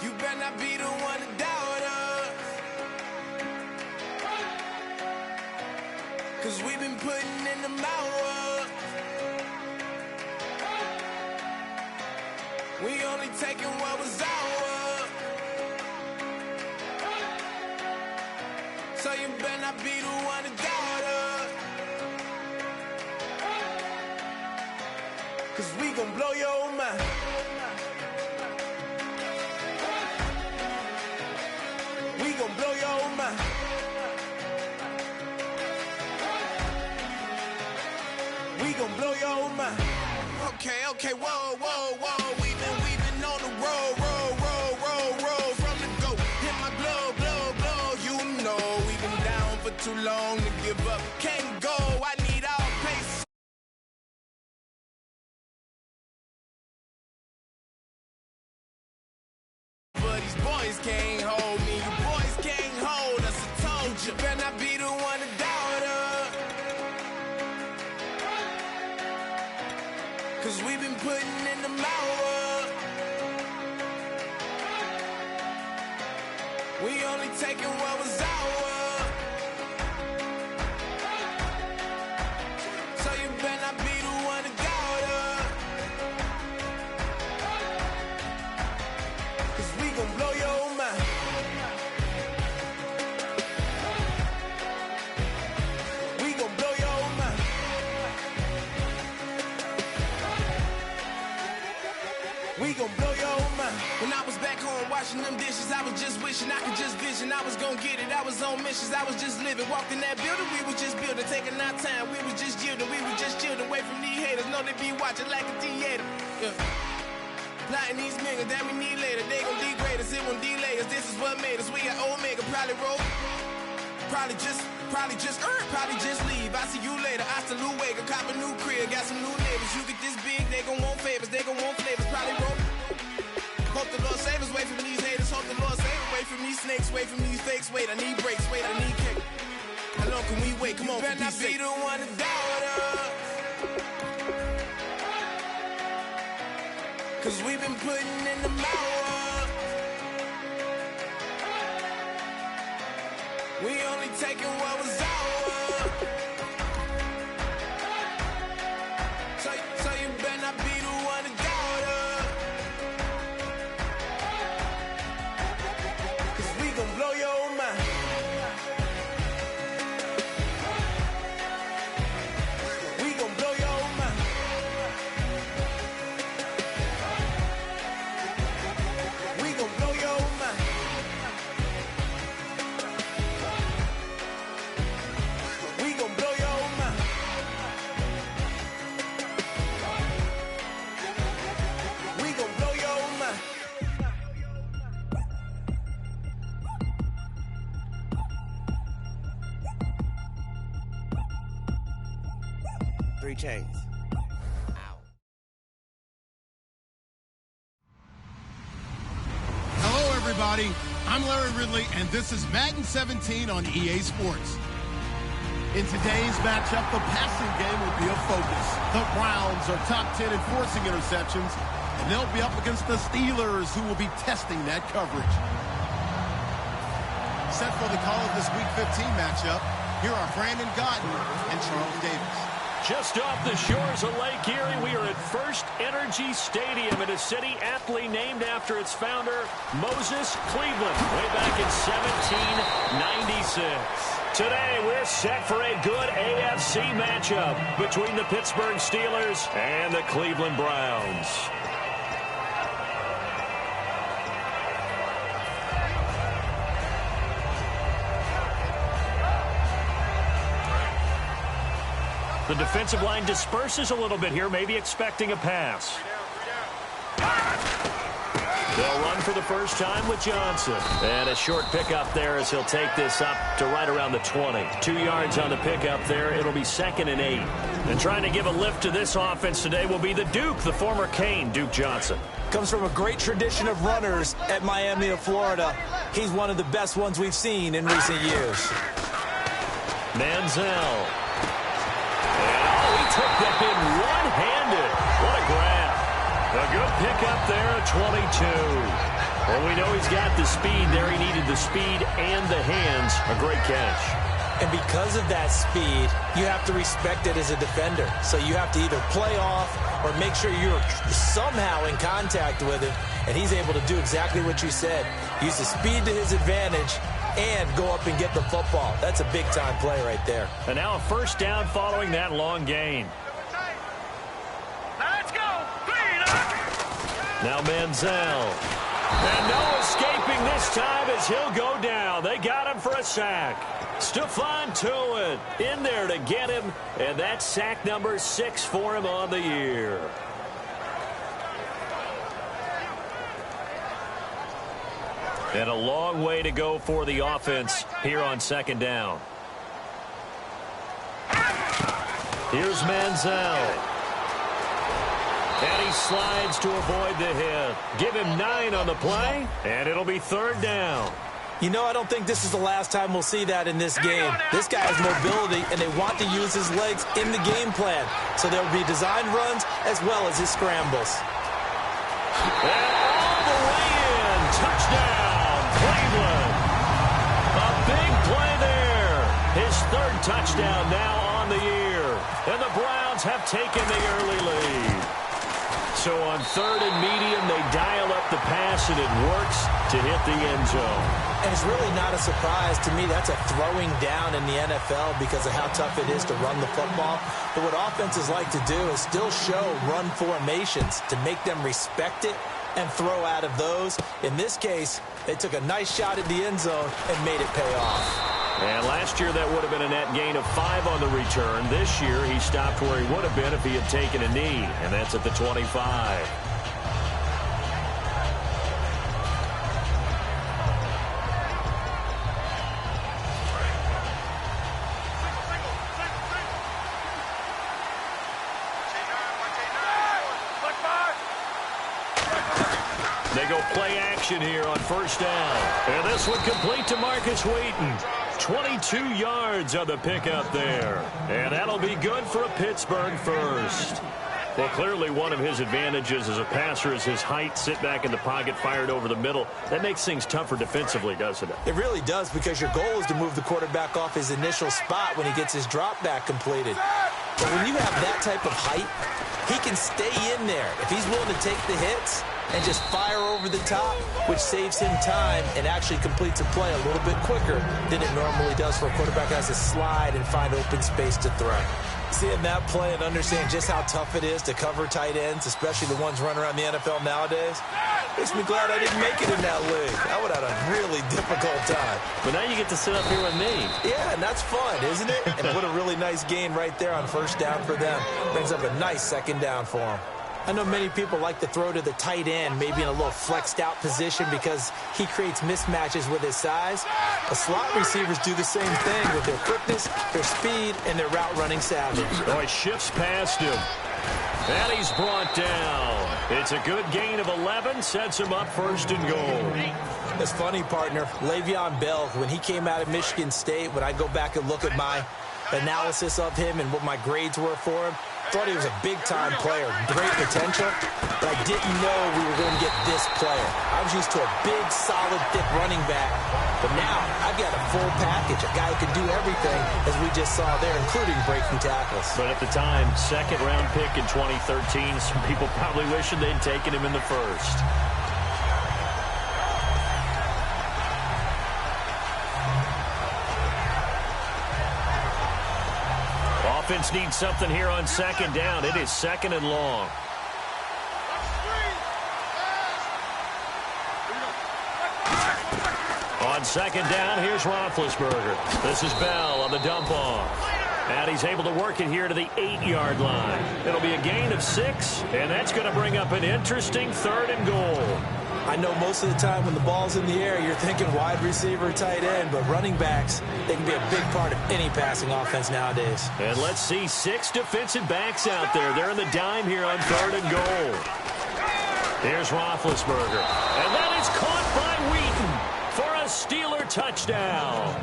You better not be the one to doubt us. 'Cause we've been putting in the hours. We only taking what was ours. So you better not be the one to doubt us. 'Cause we gon' blow your mind. We gon' blow your mind. We gon' blow your mind. Okay, whoa, whoa, whoa. We've been on the road, roll from the go. Hit my blow. You know we've been down for too long to give up. Can't go, I need all pace. But these boys can't hold me. You boys can't hold us, I told you. Better not be the one to doubt us. 'Cause we've been putting in the hours. We only taking what was ours. So you better not be the one to doubt us. 'Cause we gon' blow your mind. We gon' blow your mind. We gon' blow your mind. When I was back home washing them dishes, I was just wishing I could just vision. I was gon' get it, I was on missions, I was just living. Walked in that building, we was just building, taking our time. We was just yielding, we was just chilling away from these haters. Know they be watching like a theater. Yeah. Plotting these niggas that we need later. They gon' degrade us, it won't delay us. This is what made us. We got Omega, probably roll. Probably just leave. I see you later. Hasta Luega, cop a new crib, got some new neighbors. You get this big, they gon' want favors, they gon' want flavors. Probably roll. Hope the Lord save us, wait from these haters. Hope the Lord save us, wait from these snakes, wait from these fakes. Wait, I need breaks, wait, I need cake. How long can we wait? Come on, better not be the one to doubt us. 'Cause we've been putting in the hours. We only taking what was ours. So you better not be the one to doubt us. 'Cause we gon' blow your mind. We gon' blow your mind. We gon' blow your mind. We gon' blow your mind. We gon' blow your mind. 3 chains. Hello, everybody. I'm Larry Ridley, and this is Madden 17 on EA Sports. In today's matchup, the passing game will be a focus. The Browns are top 10 in forcing interceptions, and they'll be up against the Steelers, who will be testing that coverage. Set for the call of this Week 15 matchup, here are Brandon Gotten and Charles Davis. Just off the shores of Lake Erie, we are at First Energy Stadium in a city aptly named after its founder, Moses Cleveland, way back in 1796. Today, we're set for a good AFC matchup between the Pittsburgh Steelers and the Cleveland Browns. The defensive line disperses a little bit here, maybe expecting a pass. They'll run for the first time with Johnson. And a short pickup there as he'll take this up to right around the 20. 2 yards on the pickup there. It'll be 2nd and 8. And trying to give a lift to this offense today will be the Duke, the former Cane, Duke Johnson. Comes from a great tradition of runners at Miami of Florida. He's one of the best ones we've seen in recent years. Manziel. Took that in one-handed. What a grab. A good pickup there at 22. Well, we know he's got the speed there. He needed the speed and the hands. A great catch. And because of that speed, you have to respect it as a defender. So you have to either play off or make sure you're somehow in contact with him. And he's able to do exactly what you said. Use the speed to his advantage and go up and get the football. That's a big-time play right there. And now a first down following that long gain. Let's go. Now Manziel. And no escaping this time as he'll go down. They got him for a sack. Stephon Tuitt in there to get him, and that's sack number 6 for him on the year. And a long way to go for the offense here on second down. Here's Manziel. And he slides to avoid the hit. Give him 9 on the play, and it'll be third down. You know, I don't think this is the last time we'll see that in this game. This guy has mobility, and they want to use his legs in the game plan. So there will be designed runs as well as his scrambles. And all the way in. Touchdown, Cleveland. A big play there. His third touchdown now on the year. And the Browns have taken the early lead. So on third and medium, they dial up the pass, and it works to hit the end zone. And it's really not a surprise to me. That's a throwing down in the NFL because of how tough it is to run the football. But what offenses like to do is still show run formations to make them respect it and throw out of those. In this case, they took a nice shot at the end zone and made it pay off. And last year, that would have been a net gain of 5 on the return. This year, he stopped where he would have been if he had taken a knee, and that's at the 25. They go play action here on first down. And this one complete to Marcus Wheaton. 22 yards on the pickup there. And that'll be good for a Pittsburgh first. Well, clearly one of his advantages as a passer is his height. Sit back in the pocket, fired over the middle. That makes things tougher defensively, doesn't it? It really does, because your goal is to move the quarterback off his initial spot when he gets his drop back completed. But when you have that type of height, he can stay in there. If he's willing to take the hits and just fire over the top, which saves him time and actually completes a play a little bit quicker than it normally does for a quarterback who has to slide and find open space to throw. Seeing that play and understand just how tough it is to cover tight ends, especially the ones running around the NFL nowadays, makes me glad I didn't make it in that league. I would have had a really difficult time. But now you get to sit up here with me. Yeah, and that's fun, isn't it? And put a really nice gain right there on first down for them. Brings up a nice second down for them. I know many people like to throw to the tight end, maybe in a little flexed out position because he creates mismatches with his size. The slot receivers do the same thing with their quickness, their speed, and their route running savvy. Oh, he shifts past him. And he's brought down. It's a good gain of 11, sets him up first and goal. That's funny, partner. Le'Veon Bell, when he came out of Michigan State, when I go back and look at my analysis of him and what my grades were for him, thought he was a big-time player, great potential, but I didn't know we were going to get this player. I was used to a big, solid, thick running back, but now I've got a full package, a guy who can do everything, as we just saw there, including breaking tackles. But at the time, second-round pick in 2013, some people probably wishing they'd taken him in the first. Offense needs something here on second down. It is second and long. On second down, here's Roethlisberger. This is Bell on the dump off. And he's able to work it here to the 8-yard line. It'll be a gain of 6, and that's going to bring up an interesting third and goal. I know most of the time when the ball's in the air, you're thinking wide receiver, tight end, but running backs, they can be a big part of any passing offense nowadays. And let's see 6 defensive backs out there. They're in the dime here on third and goal. Here's Roethlisberger. And that is caught by Wheaton for a Steeler touchdown.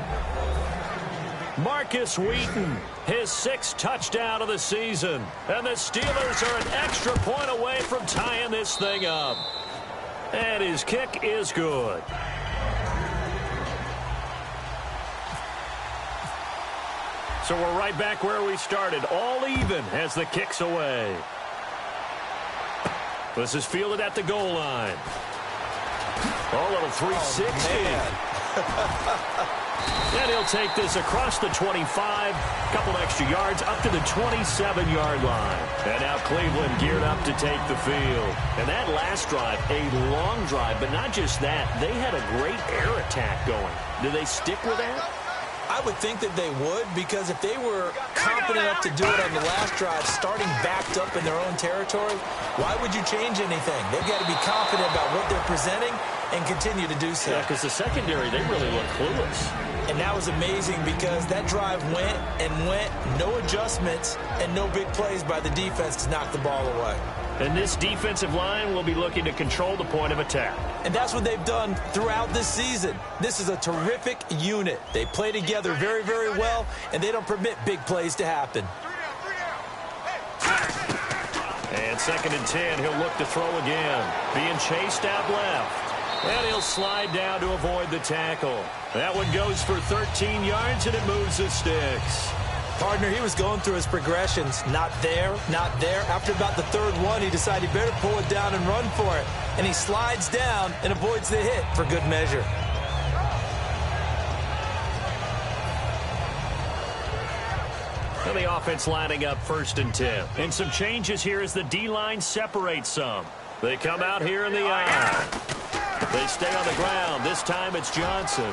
Marcus Wheaton, his 6th touchdown of the season. And the Steelers are an extra point away from tying this thing up. And his kick is good. So we're right back where we started, all even as the kick's away. This is fielded at the goal line. Oh, little 360. And he'll take this across the 25, couple extra yards, up to the 27-yard line. And now Cleveland geared up to take the field. And that last drive, a long drive, but not just that. They had a great air attack going. Do they stick with that? I would think that they would, because if they were confident enough to do it on the last drive, starting backed up in their own territory, why would you change anything? They've got to be confident about what they're presenting and continue to do so. Yeah, because the secondary, they really look clueless. And that was amazing because that drive went and went, no adjustments, and no big plays by the defense to knock the ball away. And this defensive line will be looking to control the point of attack. And that's what they've done throughout this season. This is a terrific unit. They play together very, very well, and they don't permit big plays to happen. And 2nd and 10, he'll look to throw again. Being chased out left. And he'll slide down to avoid the tackle. That one goes for 13 yards, and it moves the sticks. Partner, he was going through his progressions. Not there, not there. After about the third one, he decided he better pull it down and run for it. And he slides down and avoids the hit for good measure. And the offense lining up 1st and 10. And some changes here as the D-line separates some. They come out here in the eye. They stay on the ground. This time it's Johnson.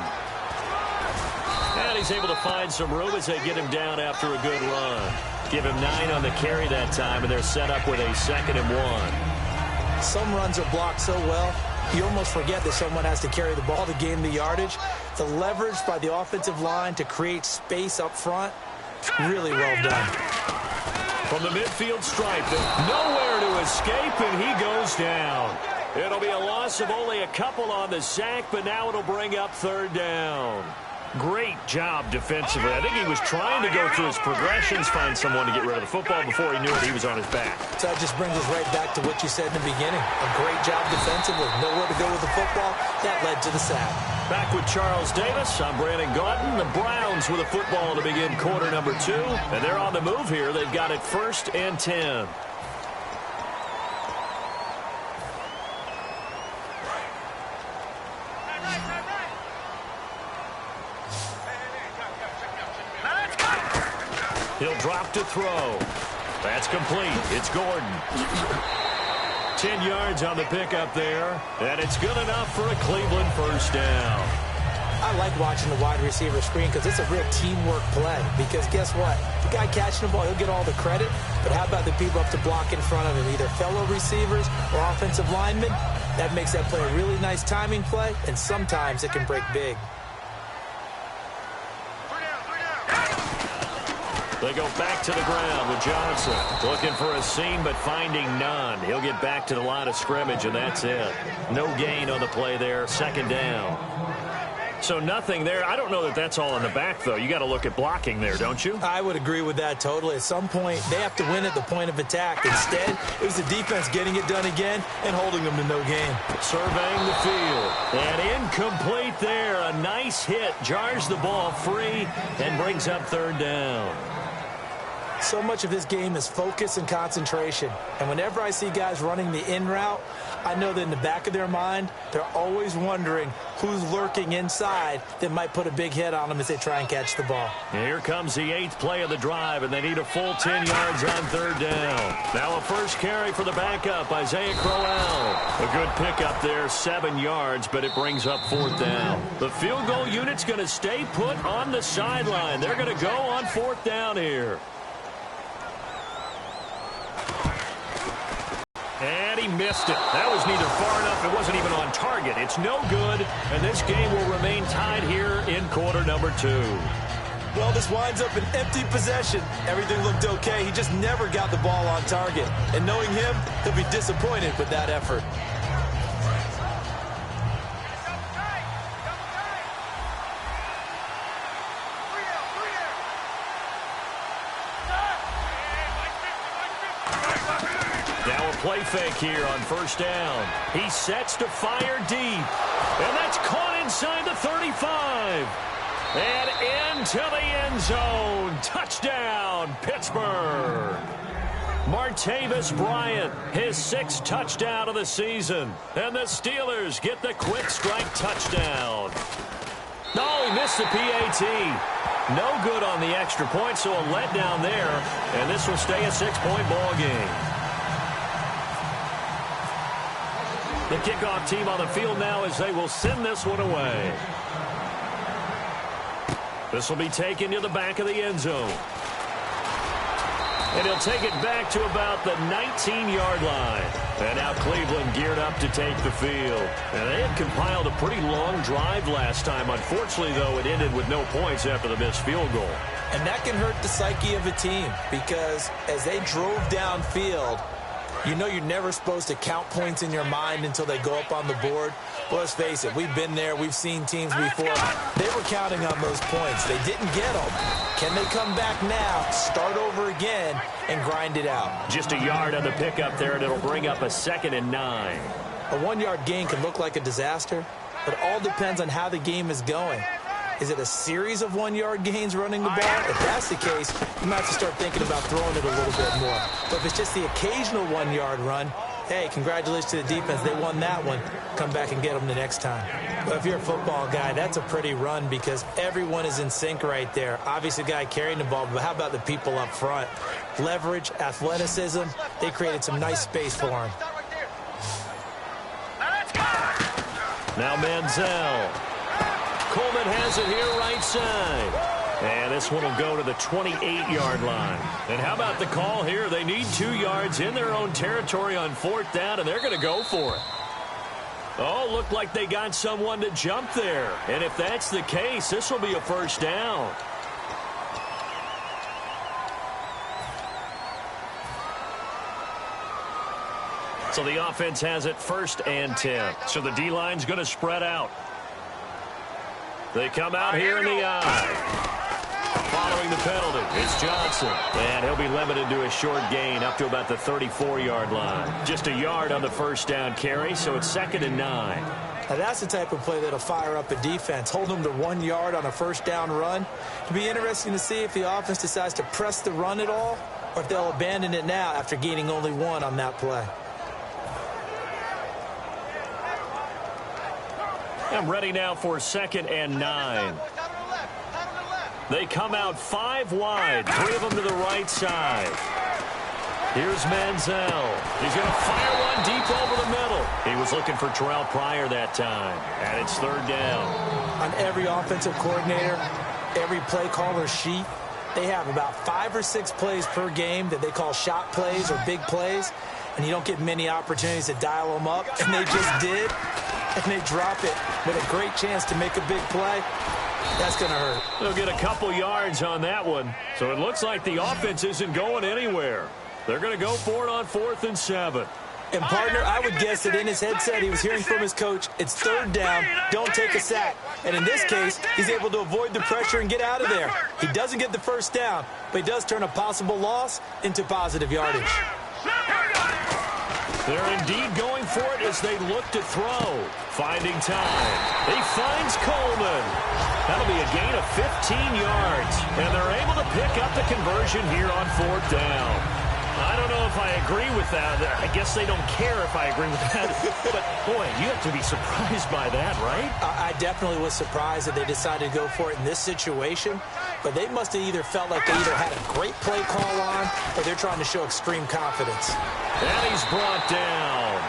And he's able to find some room as they get him down after a good run. Give him 9 on the carry that time, and they're set up with a 2nd and 1. Some runs are blocked so well, you almost forget that someone has to carry the ball to gain the yardage. The leverage by the offensive line to create space up front, really well done. From the midfield stripe, nowhere to escape, and he goes down. It'll be a loss of only a couple on the sack, but now it'll bring up 3rd down. Great job defensively. I think he was trying to go through his progressions, find someone to get rid of the football. Before he knew it, he was on his back. So that just brings us right back to what you said in the beginning. A great job defensively. Nowhere to go with the football. That led to the sack. Back with Charles Davis. I'm Brandon Gaudin. The Browns with a football to begin quarter number 2. And they're on the move here. They've got it 1st and 10. He'll drop to throw. That's complete. It's Gordon. 10 yards on the pickup there. And it's good enough for a Cleveland 1st down. I like watching the wide receiver screen because it's a real teamwork play. Because guess what? The guy catching the ball, he'll get all the credit. But how about the people up to block in front of him? Either fellow receivers or offensive linemen. That makes that play a really nice timing play. And sometimes it can break big. They go back to the ground with Johnson. Looking for a seam, but finding none. He'll get back to the line of scrimmage, and that's it. No gain on the play there. 2nd down. So nothing there. I don't know that that's all in the back, though. You got to look at blocking there, don't you? I would agree with that totally. At some point, they have to win at the point of attack. Instead, it was the defense getting it done again and holding them to no gain. Surveying the field. And incomplete there. A nice hit. Jars the ball free and brings up 3rd down. So much of this game is focus and concentration. And whenever I see guys running the in route, I know that in the back of their mind, they're always wondering who's lurking inside that might put a big hit on them as they try and catch the ball. And here comes the 8th play of the drive, and they need a full 10 yards on 3rd down. Now a first carry for the backup, Isaiah Crowell. A good pickup there, 7 yards, but it brings up 4th down. The field goal unit's going to stay put on the sideline. They're going to go on 4th down here. And he missed it. That was neither far enough. It wasn't even on target. It's no good. And this game will remain tied here in quarter number 2. Well, this winds up an empty possession. Everything looked okay. He just never got the ball on target. And knowing him, he'll be disappointed with that effort. Now a play fake here on first down. He sets to fire deep. And that's caught inside the 35. And into the end zone. Touchdown, Pittsburgh. Martavis Bryant, his 6th touchdown of the season. And the Steelers get the quick strike touchdown. No, he missed the PAT. No good on the extra point, so a letdown there. And this will stay a 6-point ball game. The kickoff team on the field now as they will send this one away. This will be taken to the back of the end zone. And he'll take it back to about the 19-yard line. And now Cleveland geared up to take the field. And they had compiled a pretty long drive last time. Unfortunately, though, it ended with no points after the missed field goal. And that can hurt the psyche of a team because as they drove downfield, you know you're never supposed to count points in your mind until they go up on the board. Well, let's face it, we've been there. We've seen teams before. They were counting on those points. They didn't get them. Can they come back now, start over again, and grind it out? Just a yard on the pickup there, and it'll bring up a 2nd and 9. A 1-yard gain can look like a disaster, but it all depends on how the game is going. Is it a series of 1-yard gains running the ball? If that's the case, you might have to start thinking about throwing it a little bit more. But if it's just the occasional 1-yard run, hey, congratulations to the defense. They won that one. Come back and get them the next time. But if you're a football guy, that's a pretty run because everyone is in sync right there. Obviously, the guy carrying the ball, but how about the people up front? Leverage, athleticism, they created some nice space for him. Now Manziel. Coleman has it here right side. And this one will go to the 28-yard line. And how about the call here? They need 2 yards in their own territory on 4th down, and they're going to go for it. Oh, looked like they got someone to jump there. And if that's the case, this will be a 1st down. So the offense has it 1st and 10. So the D-line's going to spread out. They come out here in the eye. Following the penalty, it's Johnson. And he'll be limited to a short gain up to about the 34-yard line. Just a yard on the 1st down carry, so it's 2nd and 9. Now that's the type of play that'll fire up a defense. Hold them to 1 yard on a 1st down run. It'll be interesting to see if the offense decides to press the run at all or if they'll abandon it now after gaining only 1 on that play. I'm ready now for 2nd and 9. They come out 5 wide, 3 of them to the right side. Here's Manziel. He's going to fire one deep over the middle. He was looking for Terrell Pryor that time, and it's 3rd down. On every offensive coordinator, every play caller sheet, they have about 5 or 6 plays per game that they call shot plays or big plays, and you don't get many opportunities to dial them up, and they just did, and they drop it with a great chance to make a big play. That's going to hurt. They'll get a couple yards on that one. So it looks like the offense isn't going anywhere. They're going to go for it on 4th and 7. And, partner, I would guess that in his headset he was hearing from his coach, it's 3rd down, don't take a sack. And in this case, he's able to avoid the pressure and get out of there. He doesn't get the 1st down, but he does turn a possible loss into positive yardage. They're indeed going for it as they look to throw. Finding time. He finds Coleman. That'll be a gain of 15 yards. And they're able to pick up the conversion here on 4th down. I don't know if I agree with that. I guess they don't care if I agree with that. But, boy, you have to be surprised by that, right? I definitely was surprised that they decided to go for it in this situation. But they must have either felt like they either had a great play call on or they're trying to show extreme confidence. And he's brought down.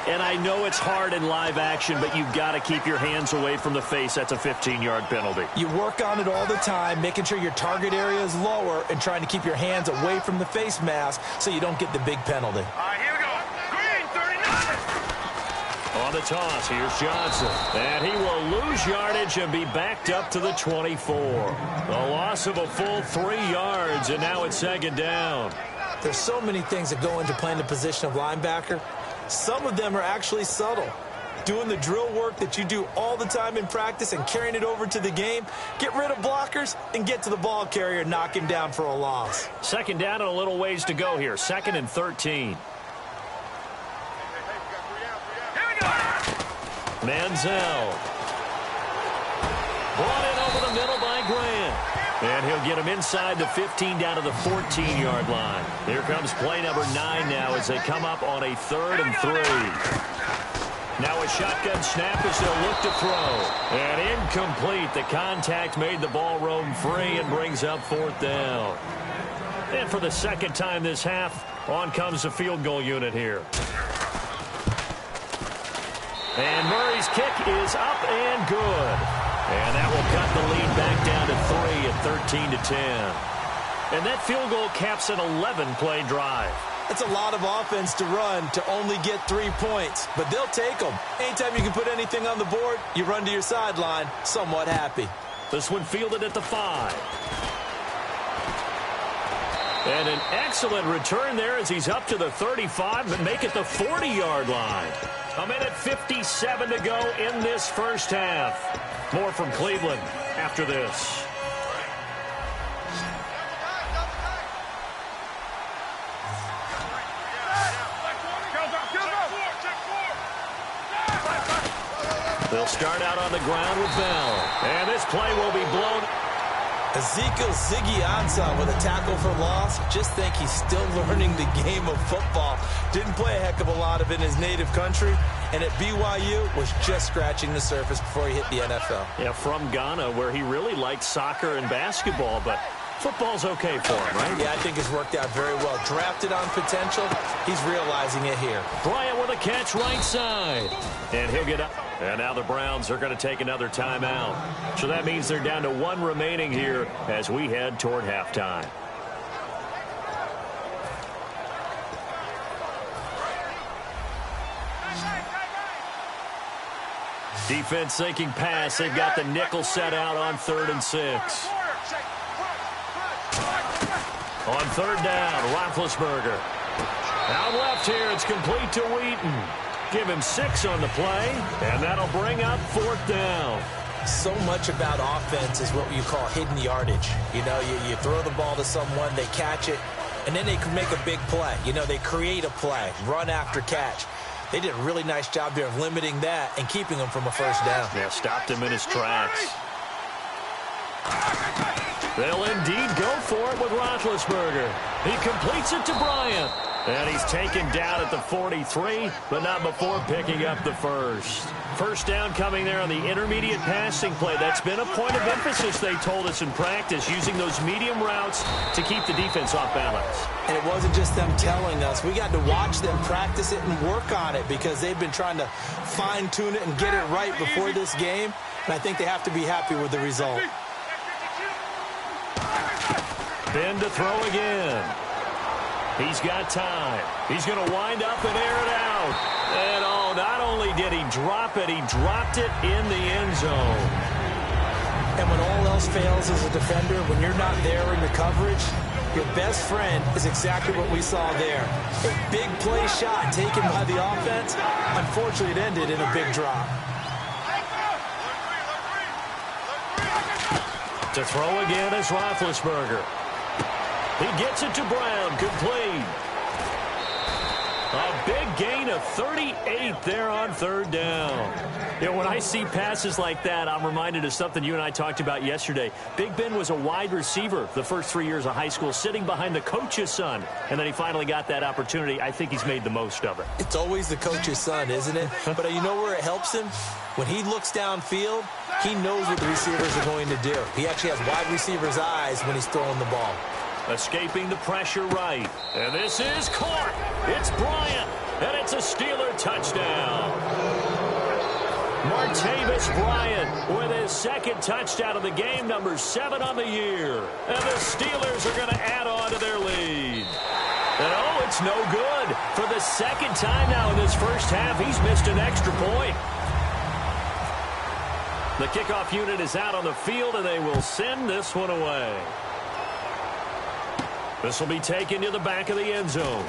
And I know it's hard in live action, but you've got to keep your hands away from the face. That's a 15-yard penalty. You work on it all the time, making sure your target area is lower and trying to keep your hands away from the face mask so you don't get the big penalty. All right, here we go. Green, 39. On the toss, here's Johnson. And he will lose yardage and be backed up to the 24. A loss of a full 3 yards, and now it's 2nd down. There's so many things that go into playing the position of linebacker. Some of them are actually subtle. doing the drill work that you do all the time in practice and carrying it over to the game. Get rid of blockers and get to the ball carrier and knock him down for a loss. Second down and a little ways to go here. 2nd and 13. Manziel. Brought in over the middle by Grant. And he'll get him inside the 15 down to the 14-yard line. Here comes play number 9 now as they come up on a 3rd and 3. Now a shotgun snap as they'll look to throw. And incomplete. The contact made the ball roam free and brings up 4th down. And for the second time this half, on comes the field goal unit here. And Murray's kick is up and good. And that will cut the lead back down to 3 at 13-10. And that field goal caps an 11-play drive. It's a lot of offense to run to only get 3 points, but they'll take them. Anytime you can put anything on the board, you run to your sideline, somewhat happy. This one fielded at the 5. And an excellent return there as he's up to the 35, but make it the 40-yard line. A minute 57 to go in this first half. More from Cleveland after this. They'll start out on the ground with Bell. And this play will be blown. Ezekiel SigmaAce99's with a tackle for loss. Just think he's still learning the game of football. Didn't play a heck of a lot of it in his native country. And at BYU, was just scratching the surface before he hit the NFL. Yeah, from Ghana, where he really liked soccer and basketball, but football's okay for him, right? Yeah, I think it's worked out very well. Drafted on potential, he's realizing it here. Bryant with a catch right side. And he'll get up. And now the Browns are going to take another timeout. So that means they're down to 1 remaining here as we head toward halftime. Defense thinking pass. They've got the nickel set out on 3rd and 6. On 3rd down, Roethlisberger. Out left here, it's complete to Wheaton. Give him 6 on the play, and that'll bring up 4th down. So much about offense is what you call hidden yardage. You know, you throw the ball to someone, they catch it, and then they can make a big play. You know, they create a play, run after catch. They did a really nice job there of limiting that and keeping him from a first down. Yeah, stopped him in his tracks. They'll indeed go for it with Roethlisberger. He completes it to Bryant. And he's taken down at the 43, but not before picking up the first. First down coming there on the intermediate passing play. That's been a point of emphasis, they told us in practice, using those medium routes to keep the defense off balance. And it wasn't just them telling us. We got to watch them practice it and work on it because they've been trying to fine-tune it and get it right before this game. And I think they have to be happy with the result. Ben to throw again. He's got time. He's going to wind up and air it out. And oh, not only did he drop it, he dropped it in the end zone. And when all else fails as a defender, when you're not there in the coverage, your best friend is exactly what we saw there. A big play shot taken by the offense. Unfortunately, it ended in a big drop. To throw again is Roethlisberger. He gets it to Brown, complete. A big gain of 38 there on 3rd down. You know, when I see passes like that, I'm reminded of something you and I talked about yesterday. Big Ben was a wide receiver the first 3 years of high school, sitting behind the coach's son. And then he finally got that opportunity. I think he's made the most of it. It's always the coach's son, isn't it? But you know where it helps him? When he looks downfield, he knows what the receivers are going to do. He actually has wide receivers' eyes when he's throwing the ball. Escaping the pressure right. And this is caught. It's Bryant. And it's a Steeler touchdown. Martavis Bryant with his 2nd touchdown of the game, number 7 on the year. And the Steelers are going to add on to their lead. And oh, it's no good. For the 2nd time now in this first half, he's missed an extra point. The kickoff unit is out on the field, and they will send this one away. This will be taken to the back of the end zone.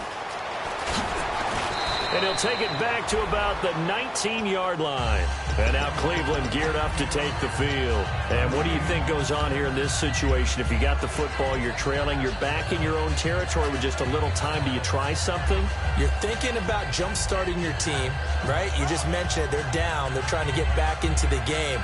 And he'll take it back to about the 19-yard line. And now Cleveland geared up to take the field. And what do you think goes on here in this situation? If you got the football, you're trailing, you're back in your own territory with just a little time. Do you try something? You're thinking about jump-starting your team, right? You just mentioned it. They're down. They're trying to get back into the game.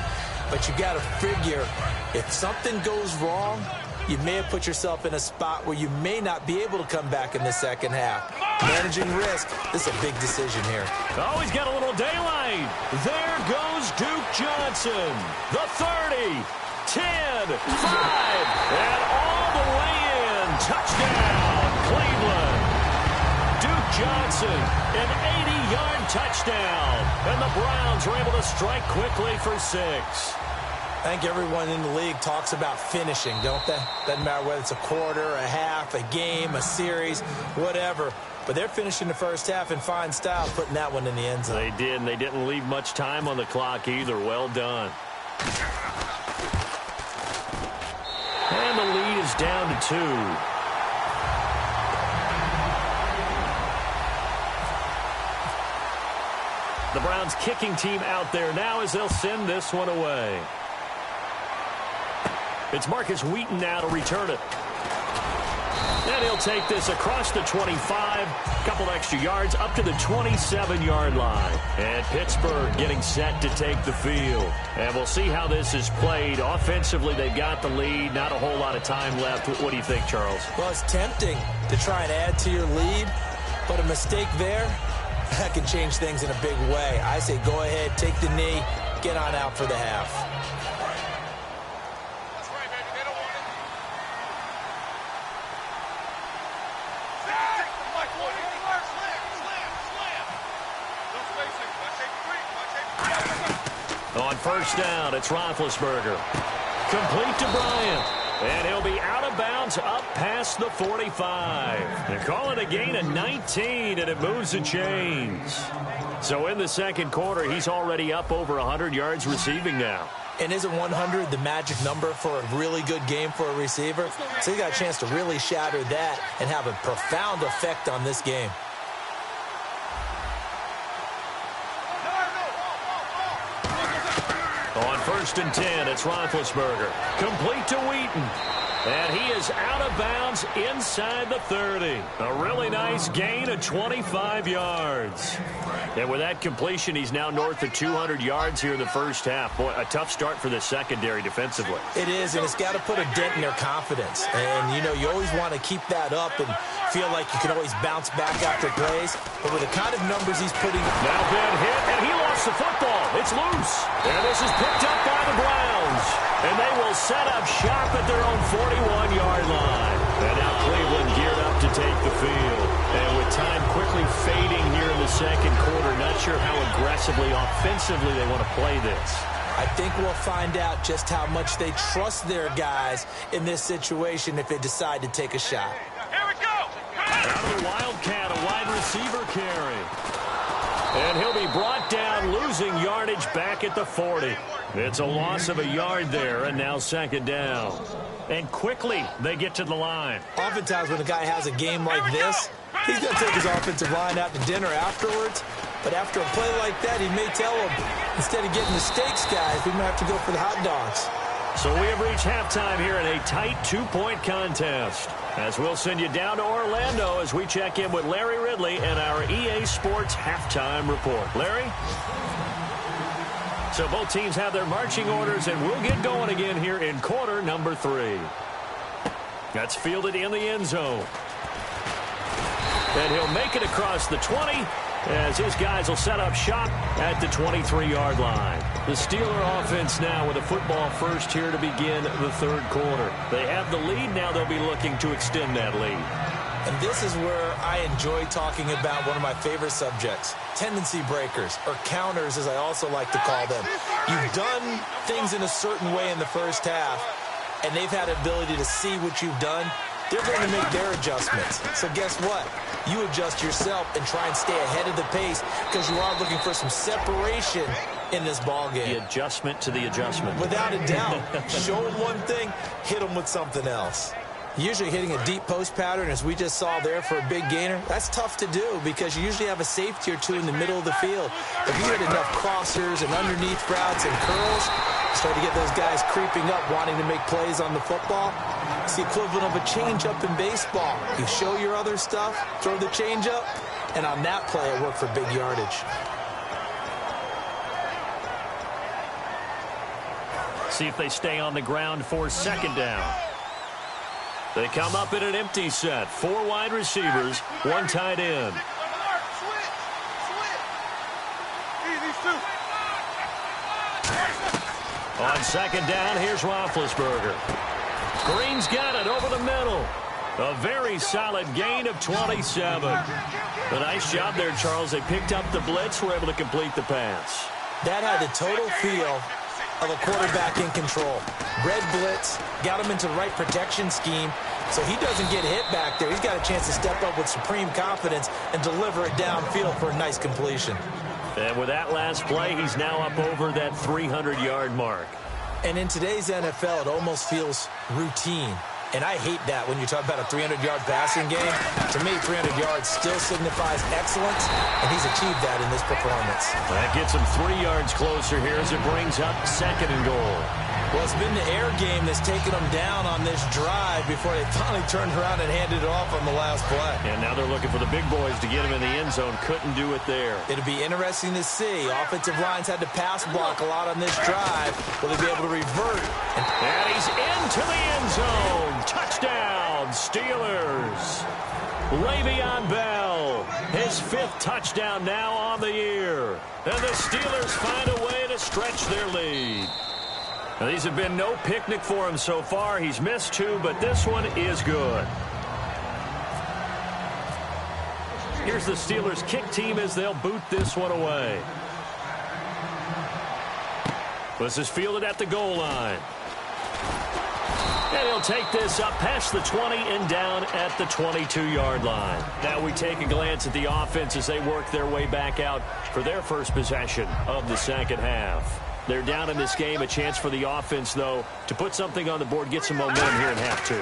But you got to figure, if something goes wrong, you may have put yourself in a spot where you may not be able to come back in the second half. Managing risk, this is a big decision here. Oh, he's got a little daylight. There goes Duke Johnson. The 30, 10, 5, and all the way in. Touchdown, Cleveland. Duke Johnson, an 80-yard touchdown. And the Browns are able to strike quickly for 6. I think everyone in the league talks about finishing, don't they? Doesn't matter whether it's a quarter, a half, a game, a series, whatever. But they're finishing the first half in fine style, putting that one in the end zone. They did, and they didn't leave much time on the clock either. Well done. And the lead is down to 2. The Browns kicking team out there now as they'll send this one away. It's Marcus Wheaton now to return it. And he'll take this across the 25, couple extra yards up to the 27-yard line. And Pittsburgh getting set to take the field. And we'll see how this is played. Offensively, they've got the lead. Not a whole lot of time left. What do you think, Charles? Well, it's tempting to try and add to your lead, but a mistake there, that can change things in a big way. I say go ahead, take the knee, get on out for the half. On first down, it's Roethlisberger. Complete to Bryant. And he'll be out of bounds up past the 45. They call it a gain of 19, and it moves the chains. So in the second quarter, he's already up over 100 yards receiving now. And isn't 100 the magic number for a really good game for a receiver? So he got a chance to really shatter that and have a profound effect on this game. On first and 10, it's Roethlisberger. Complete to Wheaton. And he is out of bounds inside the 30. A really nice gain of 25 yards. And with that completion, he's now north of 200 yards here in the first half. Boy, a tough start for the secondary defensively. It is, and it's got to put a dent in their confidence. And, you know, you always want to keep that up and feel like you can always bounce back after plays. But with the kind of numbers he's putting up. Now Ben hit, and he lost the football. It's loose. And this is picked up by the Browns. And they will set up shop at their own 41-yard line. And now Cleveland geared up to take the field. And with time quickly fading here in the second quarter, not sure how aggressively, offensively they want to play this. I think we'll find out just how much they trust their guys in this situation if they decide to take a shot. Here we go! Out of the Wildcat, a wide receiver carry. And he'll be brought down, losing yardage back at the 40. It's a loss of a yard there, and now second down. And quickly, they get to the line. Oftentimes when a guy has a game like this, he's going to take his offensive line out to dinner afterwards. But after a play like that, he may tell them, instead of getting the steaks, guys, we might have to go for the hot dogs. So we have reached halftime here in a tight 2-point contest. As we'll send you down to Orlando as we check in with Larry Ridley and our EA Sports Halftime Report. Larry? So both teams have their marching orders, and we'll get going again here in quarter number 3. That's fielded in the end zone. And he'll make it across the 20 as his guys will set up shop at the 23-yard line. The Steeler offense now with a football first here to begin the third quarter. They have the lead. Now they'll be looking to extend that lead. And this is where I enjoy talking about one of my favorite subjects, tendency breakers, or counters as I also like to call them. You've done things in a certain way in the first half, and they've had the ability to see what you've done. They're going to make their adjustments. So guess what? You adjust yourself and try and stay ahead of the pace because you are looking for some separation in this ball game. The adjustment to the adjustment. Without a doubt. Show them one thing, hit them with something else. Usually hitting a deep post pattern, as we just saw there for a big gainer, that's tough to do because you usually have a safety or two in the middle of the field. If you hit enough crossers and underneath routes and curls, you start to get those guys creeping up, wanting to make plays on the football. It's the equivalent of a changeup in baseball. You show your other stuff, throw the changeup, and on that play, it worked for big yardage. See if they stay on the ground for second down. They come up in an empty set. 4 wide receivers, 1 tight end. On second down, here's Roethlisberger. Green's got it over the middle. A very solid gain of 27. A nice job there, Charles. They picked up the blitz, were able to complete the pass. That had the total feel of a quarterback in control. Red blitz, got him into the right protection scheme, so he doesn't get hit back there. He's got a chance to step up with supreme confidence and deliver it downfield for a nice completion. And with that last play, he's now up over that 300-yard mark. And in today's NFL, it almost feels routine. And I hate that when you talk about a 300-yard passing game. To me, 300 yards still signifies excellence, and he's achieved that in this performance. That gets him 3 yards closer here as it brings up second and goal. Well, it's been the air game that's taken them down on this drive before they finally turned around and handed it off on the last play. And now they're looking for the big boys to get him in the end zone. Couldn't do it there. It'll be interesting to see. Offensive lines had to pass block a lot on this drive. Will they be able to revert? And he's into the end zone. Touchdown, Steelers. Le'Veon Bell, his 5th touchdown now on the year. And the Steelers find a way to stretch their lead. Now, these have been no picnic for him so far. He's missed 2, but this one is good. Here's the Steelers kick team as they'll boot this one away. This is fielded at the goal line. And he'll take this up past the 20 and down at the 22-yard line. Now we take a glance at the offense as they work their way back out for their first possession of the second half. They're down in this game. A chance for the offense, though, to put something on the board, get some momentum here in half 2.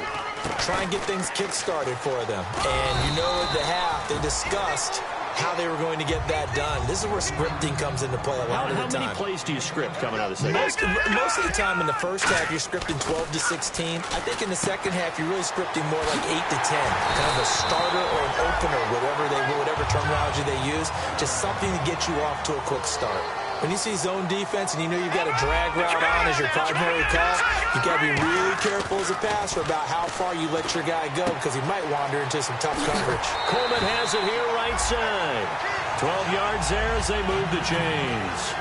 Try and get things kick-started for them. And you know at the half, they discussed how they were going to get that done. This is where scripting comes into play a lot of the time. How many plays do you script coming out of the second? Most of the time in the first half, you're scripting 12 to 16. I think in the second half, you're really scripting more like 8 to 10. Kind of a starter or an opener, whatever terminology they use. Just something to get you off to a quick start. When you see zone defense and you know you've got a drag route on as your primary call, you've got to be really careful as a passer about how far you let your guy go because he might wander into some tough coverage. Coleman has it here right side. 12 yards there as they move the chains.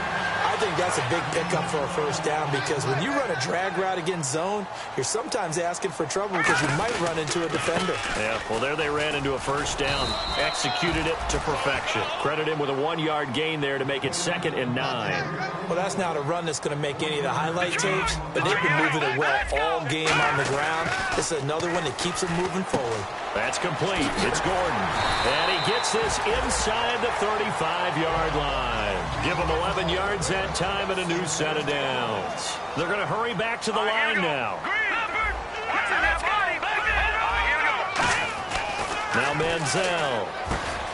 I think that's a big pickup for a first down because when you run a drag route against zone, you're sometimes asking for trouble because you might run into a defender. Yeah, well, there they ran into a first down. Executed it to perfection. Credit him with a 1-yard gain there to make it 2nd and 9. Well, that's not a run that's going to make any of the highlight tapes, but they've been moving it well all game on the ground. This is another one that keeps them moving forward. That's complete. It's Gordon. And he gets this inside the 35-yard line. Give him 11 yards that time and a new set of downs. They're going to hurry back to the line now. Now Manziel.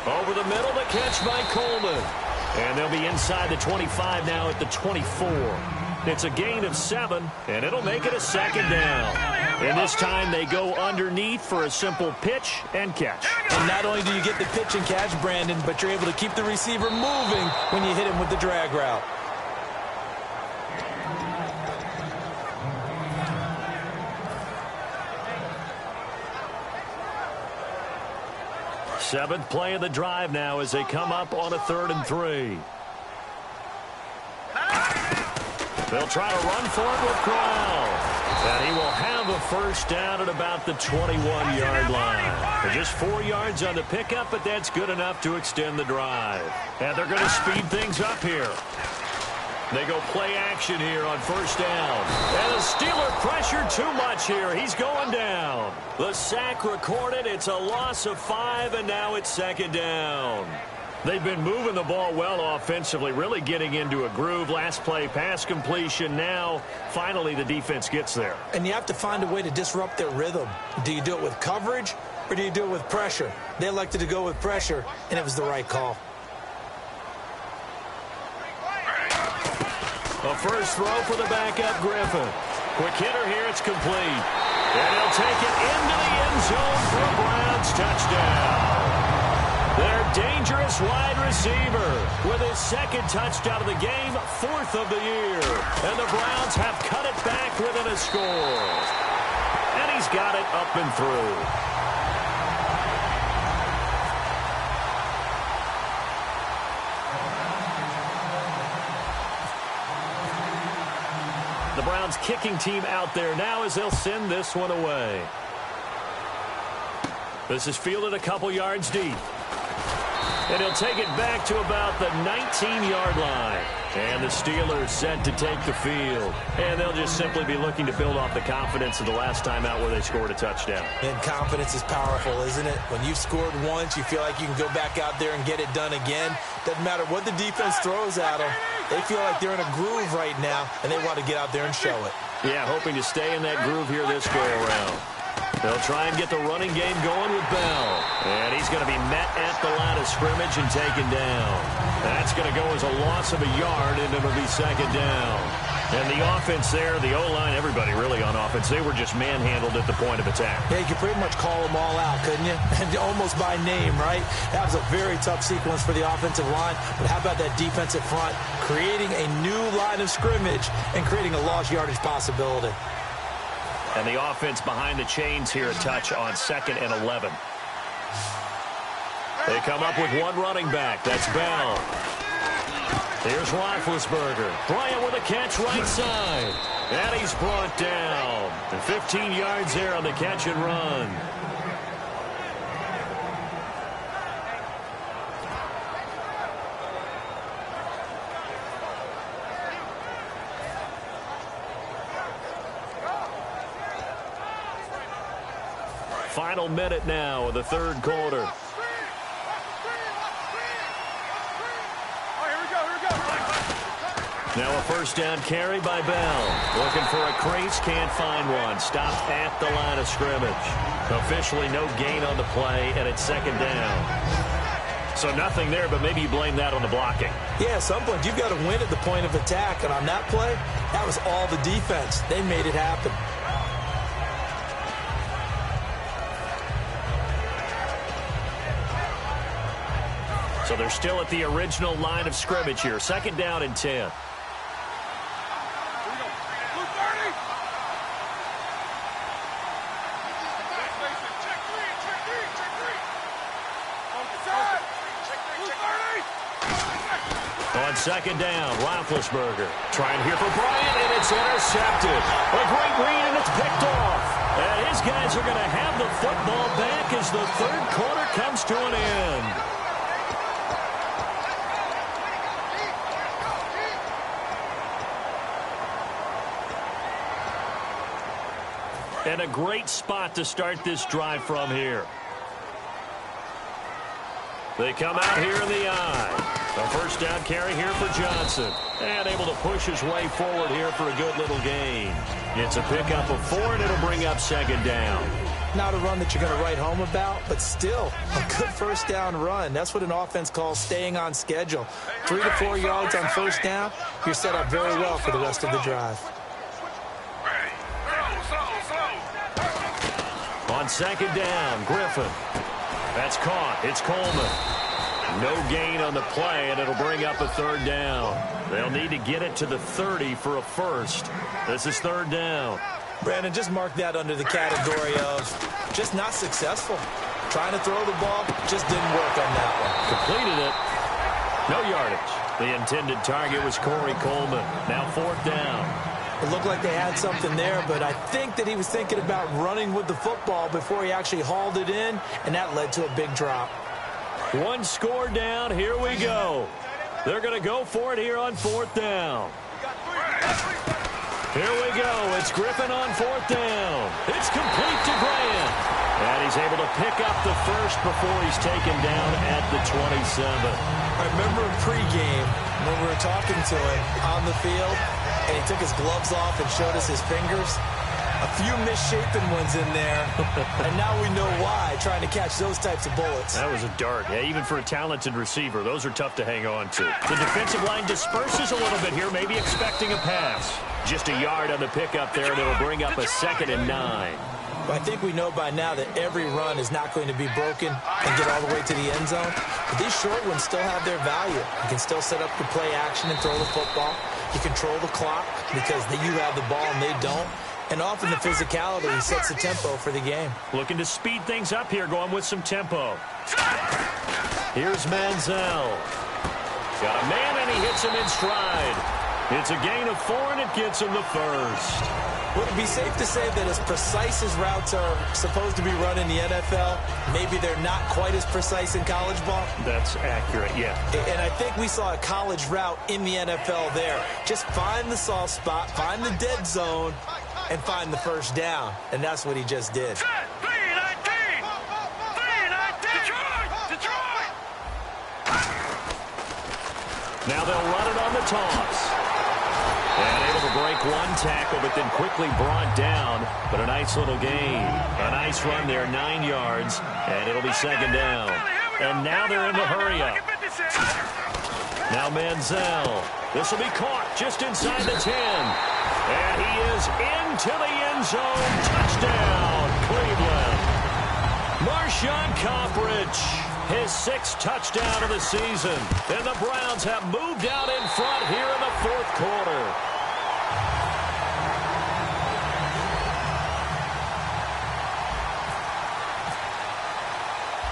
Over the middle, the catch by Coleman. And they'll be inside the 25 now at the 24. It's a gain of 7, and it'll make it a 2nd down. And this time they go underneath for a simple pitch and catch. And not only do you get the pitch and catch, Brandon, but you're able to keep the receiver moving when you hit him with the drag route. Seventh play of the drive now as they come up on a 3rd and 3. They'll try to run for it with Crowell. And he will have a first down at about the 21-yard line. For just 4 yards on the pickup, but that's good enough to extend the drive. And they're going to speed things up here. They go play action here on first down. And the Steeler pressure too much here. He's going down. The sack recorded. It's a loss of 5, and now it's 2nd down. They've been moving the ball well offensively, really getting into a groove. Last play, pass completion. Now, finally, the defense gets there. And you have to find a way to disrupt their rhythm. Do you do it with coverage, or do you do it with pressure? They elected to go with pressure, and it was the right call. A first throw for the backup, Griffin. Quick hitter here, it's complete. And he'll take it into the end zone for a Browns touchdown. Their dangerous wide receiver with his second touchdown of the game, 4th of the year. And the Browns have cut it back within a score. And he's got it up and through. The Browns kicking team out there now as they'll send this one away. This is fielded a couple yards deep. And he'll take it back to about the 19-yard line. And the Steelers set to take the field. And they'll just simply be looking to build off the confidence of the last time out where they scored a touchdown. And confidence is powerful, isn't it? When you've scored once, you feel like you can go back out there and get it done again. Doesn't matter what the defense throws at them. They feel like they're in a groove right now, and they want to get out there and show it. Yeah, hoping to stay in that groove here this go-around. They'll try and get the running game going with Bell. And he's going to be met at the line of scrimmage and taken down. That's going to go as a loss of a yard, and it'll be second down. And the offense there, the O-line, everybody really on offense, they were just manhandled at the point of attack. Yeah, you could pretty much call them all out, couldn't you? And almost by name, right? That was a very tough sequence for the offensive line. But how about that defensive front creating a new line of scrimmage and creating a lost yardage possibility? And the offense behind the chains here, a touch on 2nd and 11. They come up with one running back. That's Bell. Here's Roethlisberger. Bryant with a catch right side. And he's brought down. And 15 yards there on the catch and run. Final minute now of the third quarter. Now a first down carry by Bell. Looking for a crease, can't find one. Stopped at the line of scrimmage. Officially no gain on the play, and it's second down. So nothing there, but maybe you blame that on the blocking. Yeah, at some point you've got to win at the point of attack, and on that play, that was all the defense. They made it happen. So they're still at the original line of scrimmage here. Second down and 10. On second down, Roethlisberger trying here for Bryant, and it's intercepted. A great read, and it's picked off. And his guys are going to have the football back as the third quarter comes to an end. And a great spot to start this drive from here. They come out here in the eye. A first down carry here for Johnson. And able to push his way forward here for a good little gain. It's a pickup of 4, and it'll bring up second down. Not a run that you're going to write home about, but still a good first down run. That's what an offense calls staying on schedule. 3 to 4 yards on first down, you're set up very well for the rest of the drive. On second down, Griffin. That's caught. It's Coleman. No gain on the play, and it'll bring up a third down. They'll need to get it to the 30 for a first. This is third down. Brandon, just mark that under the category of just not successful. Trying to throw the ball, just didn't work on that one. Completed it. No yardage. The intended target was Corey Coleman. Now fourth down. It looked like they had something there, but I think that he was thinking about running with the football before he actually hauled it in, and that led to a big drop. One score down. Here we go. They're going to go for it here on fourth down. Here we go. It's Griffin on fourth down. It's complete to Bryant. And he's able to pick up the first before he's taken down at the 27. I remember in pregame when we were talking to him on the field, and he took his gloves off and showed us his fingers. A few misshapen ones in there, and now we know why, trying to catch those types of bullets. That was a dart. Yeah, even for a talented receiver, those are tough to hang on to. The defensive line disperses a little bit here, maybe expecting a pass. Just a yard on the pickup there, and it'll bring up a 2nd and 9. I think we know by now that every run is not going to be broken and get all the way to the end zone. But these short ones still have their value. You can still set up your play action and throw the football. You control the clock because you have the ball and they don't. And often the physicality sets the tempo for the game. Looking to speed things up here, going with some tempo. Here's Manziel. Got a man, and he hits him in stride. It's a gain of 4, and it gets him the first. Would it be safe to say that as precise as routes are supposed to be run in the NFL, maybe they're not quite as precise in college ball? That's accurate, yeah. And I think we saw a college route in the NFL there. Just find the soft spot, find the dead zone, and find the first down. And that's what he just did. Now they'll run it on the toss. And able to break one tackle, but then quickly brought down. But a nice little gain. A nice run there, 9 yards. And it'll be 2nd down. And now they're in the hurry-up. Now Manziel. This will be caught just inside the 10. And he is into the end zone. Touchdown, Cleveland. Marshawn Coppridge, his 6th touchdown of the season. And the Browns have moved out in front here in the 4th quarter.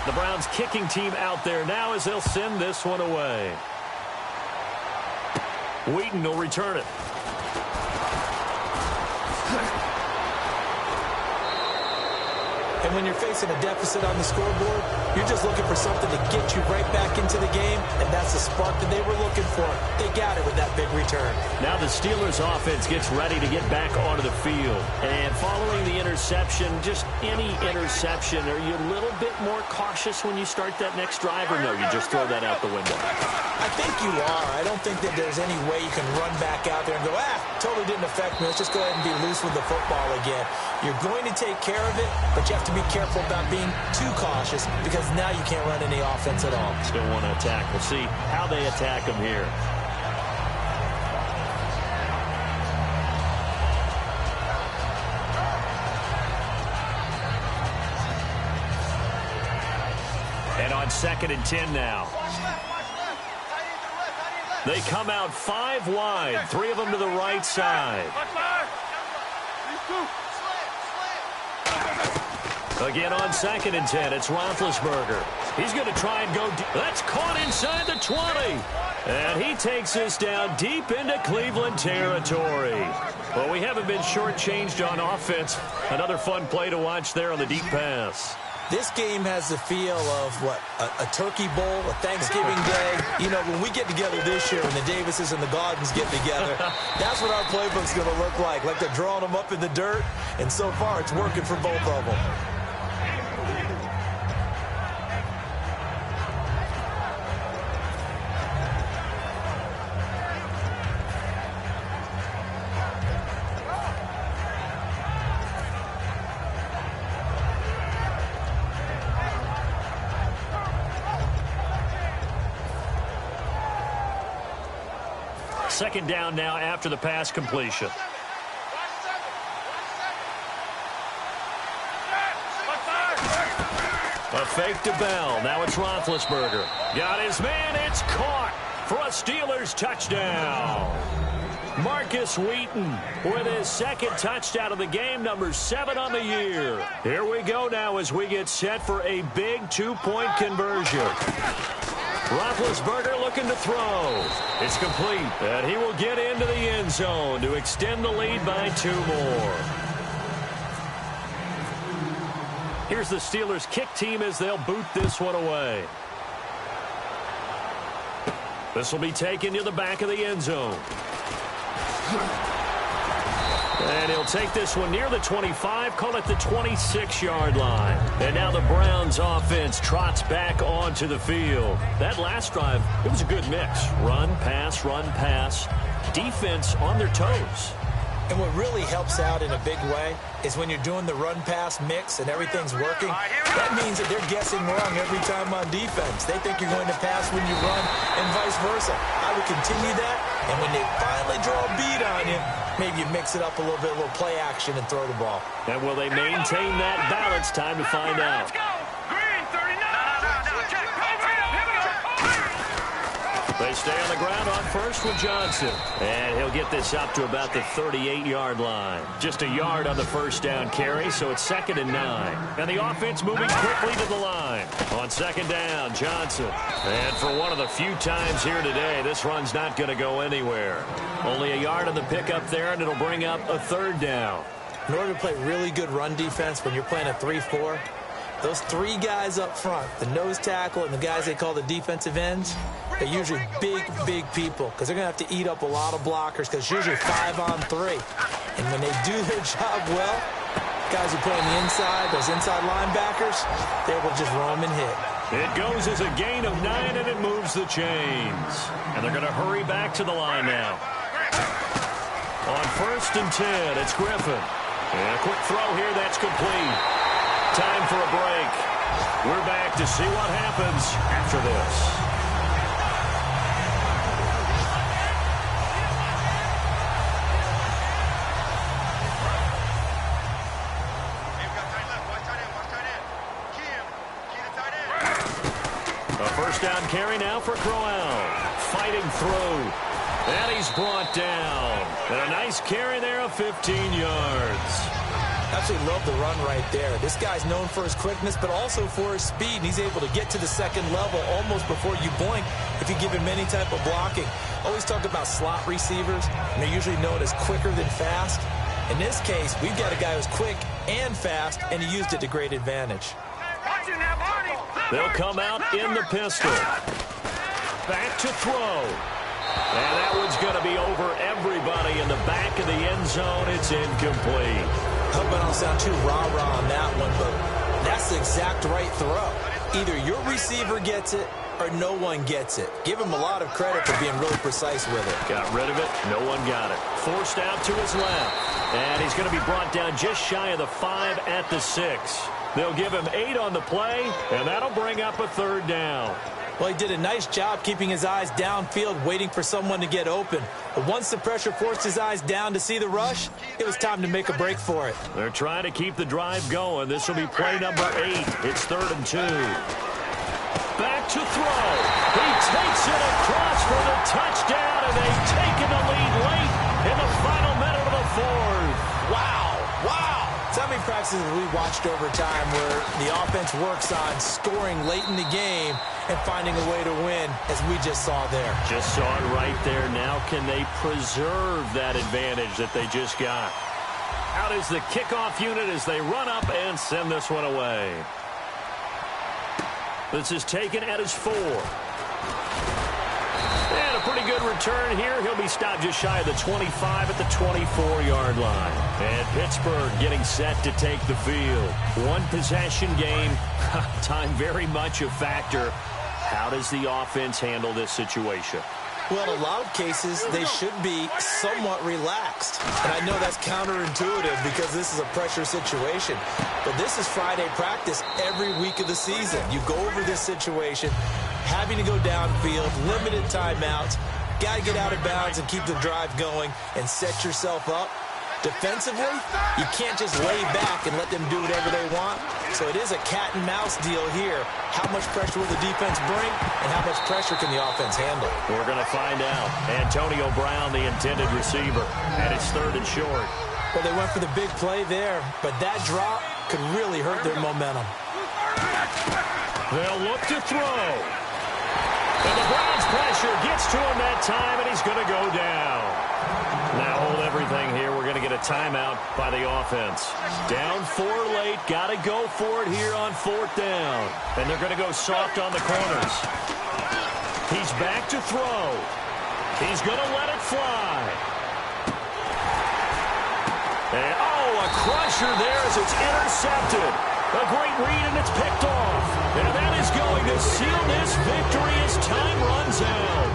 The Browns kicking team out there now as they'll send this one away. Wheaton will return it. And when you're facing a deficit on the scoreboard, you're just looking for something to get you right back into the game, and that's the spark that they were looking for. They got it with that big return. Now the Steelers offense gets ready to get back onto the field. And following the interception, just any interception, are you a little bit more cautious when you start that next drive, or no, you just throw that out the window? I think you are. I don't think that there's any way you can run back out there and go, totally didn't affect me. Let's just go ahead and be loose with the football again. You're going to take care of it, but you have to be careful about being too cautious because now you can't run any offense at all. Still want to attack. We'll see how they attack him here. And on 2nd and 10 now. They come out 5 wide, 3 of them to the right side. Again on 2nd and 10, it's Roethlisberger. He's going to try and go deep. That's caught inside the 20. And he takes this down deep into Cleveland territory. Well, we haven't been shortchanged on offense. Another fun play to watch there on the deep pass. This game has the feel of, a turkey bowl, a Thanksgiving day. You know, when we get together this year, when the Davises and the Gardens get together, that's what our playbook's going to look like. Like they're drawing them up in the dirt, and so far it's working for both of them. Second down now after the pass completion. A fake to Bell. Now it's Roethlisberger. Got his man. It's caught for a Steelers touchdown. Marcus Wheaton with his 2nd touchdown of the game, number 7 on the year. Here we go now as we get set for a big 2-point conversion. Roethlisberger looking to throw. It's complete, and he will get into the end zone to extend the lead by 2 more. Here's the Steelers kick team as they'll boot this one away. This will be taken to the back of the end zone. And he'll take this one near the 25, call it the 26-yard line. And now the Browns offense trots back onto the field. That last drive, it was a good mix. Run, pass, defense on their toes. And what really helps out in a big way is when you're doing the run-pass mix and everything's working, that means that they're guessing wrong every time on defense. They think you're going to pass when you run and vice versa. I would continue that, and when they finally draw a beat on you, maybe you mix it up a little bit, a little play action and throw the ball. And will they maintain that balance? Time to find out. They stay on the ground on first with Johnson. And he'll get this up to about the 38-yard line. Just a yard on the first down carry, so it's 2nd and 9. And the offense moving quickly to the line. On 2nd down, Johnson. And for one of the few times here today, this run's not going to go anywhere. Only a yard on the pickup there, and it'll bring up a 3rd down. In order to play really good run defense when you're playing a 3-4, those 3 guys up front, the nose tackle and the guys they call the defensive ends, they're usually big people because they're going to have to eat up a lot of blockers because it's usually 5-on-3. And when they do their job well, guys who play on the inside, those inside linebackers, they will just roam and hit. It goes as a gain of 9, and it moves the chains. And they're going to hurry back to the line now. On 1st and 10, it's Griffin. And a quick throw here, that's complete. Time for a break. We're back to see what happens after this. A first down carry now for Crowell. Fighting through. And he's brought down. And a nice carry there of 15 yards. Absolutely love the run right there. This guy's known for his quickness, but also for his speed. And he's able to get to the 2nd level almost before you blink if you give him any type of blocking. Always talk about slot receivers, and they're usually known as quicker than fast. In this case, we've got a guy who's quick and fast, and he used it to great advantage. They'll come out in the pistol. Back to throw. And that one's going to be over everybody in the back of the end zone. It's incomplete. I hope I don't sound too rah-rah on that one, but that's the exact right throw. Either your receiver gets it or no one gets it. Give him a lot of credit for being really precise with it. Got rid of it. No one got it. Forced out to his left. And he's going to be brought down just shy of the 5 at the 6. They'll give him 8 on the play, and that'll bring up a 3rd down. Well, he did a nice job keeping his eyes downfield, waiting for someone to get open. But once the pressure forced his eyes down to see the rush, it was time to make a break for it. They're trying to keep the drive going. This will be play number 8. It's 3rd and 2. Back to throw. He takes it across for the touchdown, and they've taken the lead late in the final minute of the 4th. Wow. So how many practices have we watched over time where the offense works on scoring late in the game and finding a way to win, as we just saw there? Just saw it right there. Now can they preserve that advantage that they just got? Out is the kickoff unit as they run up and send this one away. This is taken at his 4. And a pretty good return here. He'll be stopped just shy of the 25 at the 24-yard line. And Pittsburgh getting set to take the field. One possession game. Time very much a factor. How does the offense handle this situation? Well, in a lot of cases, they should be somewhat relaxed. And I know that's counterintuitive because this is a pressure situation. But this is Friday practice every week of the season. You go over this situation, having to go downfield, limited timeouts, got to get out of bounds and keep the drive going and set yourself up. Defensively, you can't just lay back and let them do whatever they want. So it is a cat-and-mouse deal here. How much pressure will the defense bring, and how much pressure can the offense handle? We're going to find out. Antonio Brown, the intended receiver, and it's 3rd and short. Well, they went for the big play there, but that drop could really hurt their momentum. They'll look to throw. And the Browns' pressure gets to him that time, and he's going to go down. Now hold everything here. We're going to get a timeout by the offense. Down 4 late. Got to go for it here on 4th down. And they're going to go soft on the corners. He's back to throw. He's going to let it fly. a crusher there as it's intercepted. A great read, and it's picked off. And that is going to seal this victory as time runs out.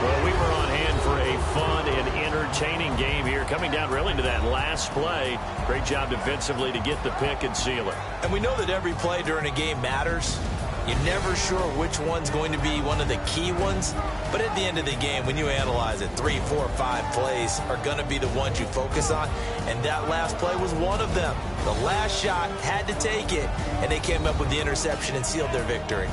Well, we were on hand for a fun and entertaining game here, coming down really to that last play. Great job defensively to get the pick and seal it. And we know that every play during a game matters. You're never sure which one's going to be one of the key ones. But at the end of the game, when you analyze it, 3, 4, 5 plays are going to be the ones you focus on. And that last play was one of them. The last shot had to take it, and they came up with the interception and sealed their victory.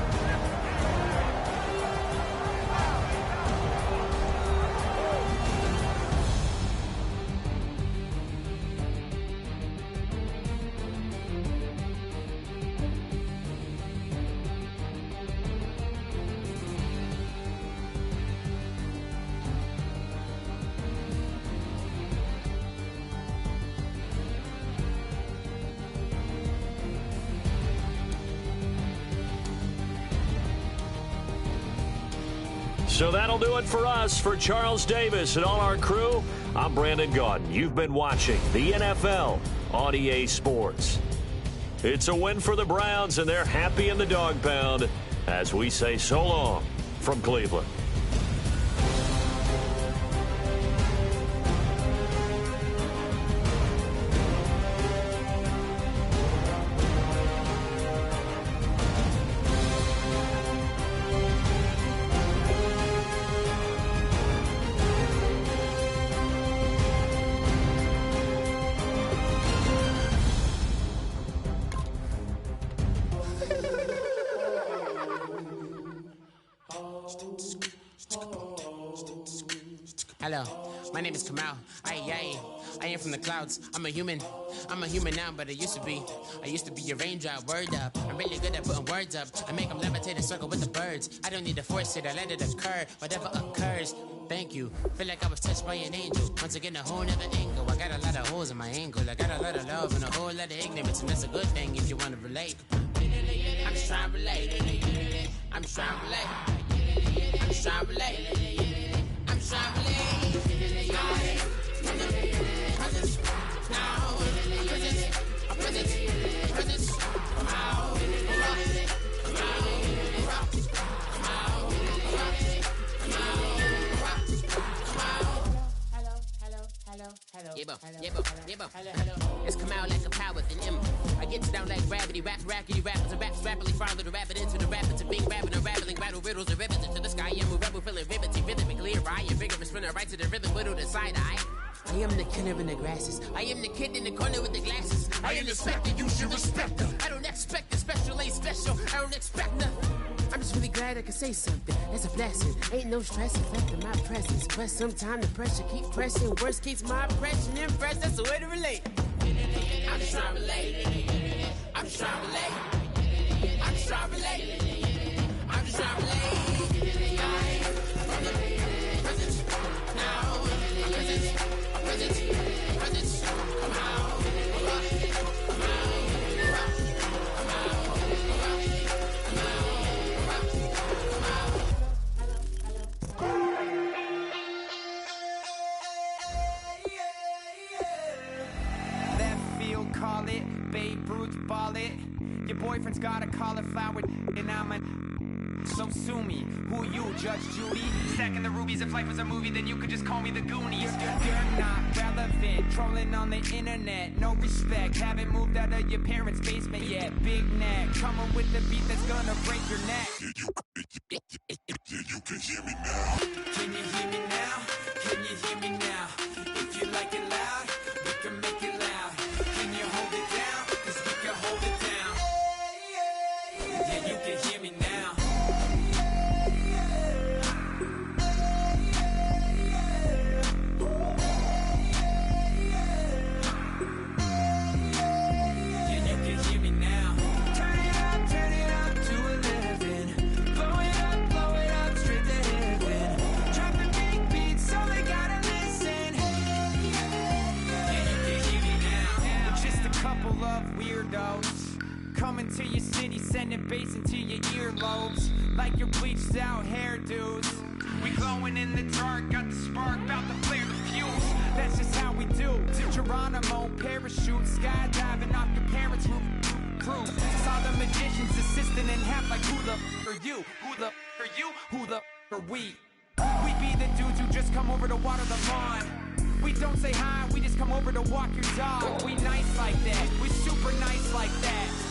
So that'll do it for us. For Charles Davis and all our crew, I'm Brandon Gaudin. You've been watching the NFL on EA Sports. It's a win for the Browns, and they're happy in the dog pound as we say so long from Cleveland. Hello, my name is Kamal. I am from the clouds. I'm a human now, but I used to be a raindrop. Word up, I'm really good at putting words up. I make them levitate and circle with the birds. I don't need to force it, I let it occur. Whatever occurs, thank you. Feel like I was touched by an angel. Once again, a whole nother angle. I got a lot of holes in my angle. I got a lot of love and a whole lot of ignorance, and that's a good thing if you want to relate. I'm just trying to relate. I'm just trying to relate. I'm just trying to relate. I'm just trying to relate. It's come out like a power with an M. I get down like gravity, rackety rappers and raps rapidly follow the rapid into the rapid to being rapid and rattling battle riddles and ribbons into the sky. I'm a rebel feeling riveting, rhythmically right and vigorous, spinner right to the rhythm, widow to side eye. I am the killer in the grasses. I am the kid in the corner with the glasses. I am the specter, you should respect them. I don't expect the special, ain't special. I don't expect nothing. I'm just really glad I can say something. That's a blessing. Ain't no stress affecting my presence. But sometimes the pressure keep pressing. Worst keeps my impression impressed. That's the way to relate. I'm just trying to relate. I'm just trying to relate. I'm just trying to relate. I'm just trying to relate. From the present, now, present, come out. Call it, Babe Ruth ball it. Your boyfriend's got a cauliflower and I'm a... So sue me, who you, Judge Judy? Stacking the rubies, if life was a movie, then you could just call me the Goonies. You're not relevant, trolling on the internet. No respect, haven't moved out of your parents' basement yet. Big neck, coming with the beat that's gonna break your neck. You can hear me now. Can you hear me now? Can you hear me now? If you like it loud, we can make it loud. Can you hold it down? 'Cause we can hold it down. Yeah, you can hear me now. Yeah, you can hear me now. Turn it up to 11. Blow it up straight to heaven. Drop the big beats so they gotta listen. Yeah, you can hear me now. Just a couple of weirdos coming to your city, sending bass into your earlobes. like your bleached out hairdos. We glowing in the dark, got the spark, about to flare the fuse. That's just how we do. To Geronimo, parachute, skydiving off your parents' roof. Saw the magician's assistant in half like who the are you? Who the are you? Who the are we? We be the dudes who just come over to water the lawn. We don't say hi, we just come over to walk your dog. We nice like that, we super nice like that.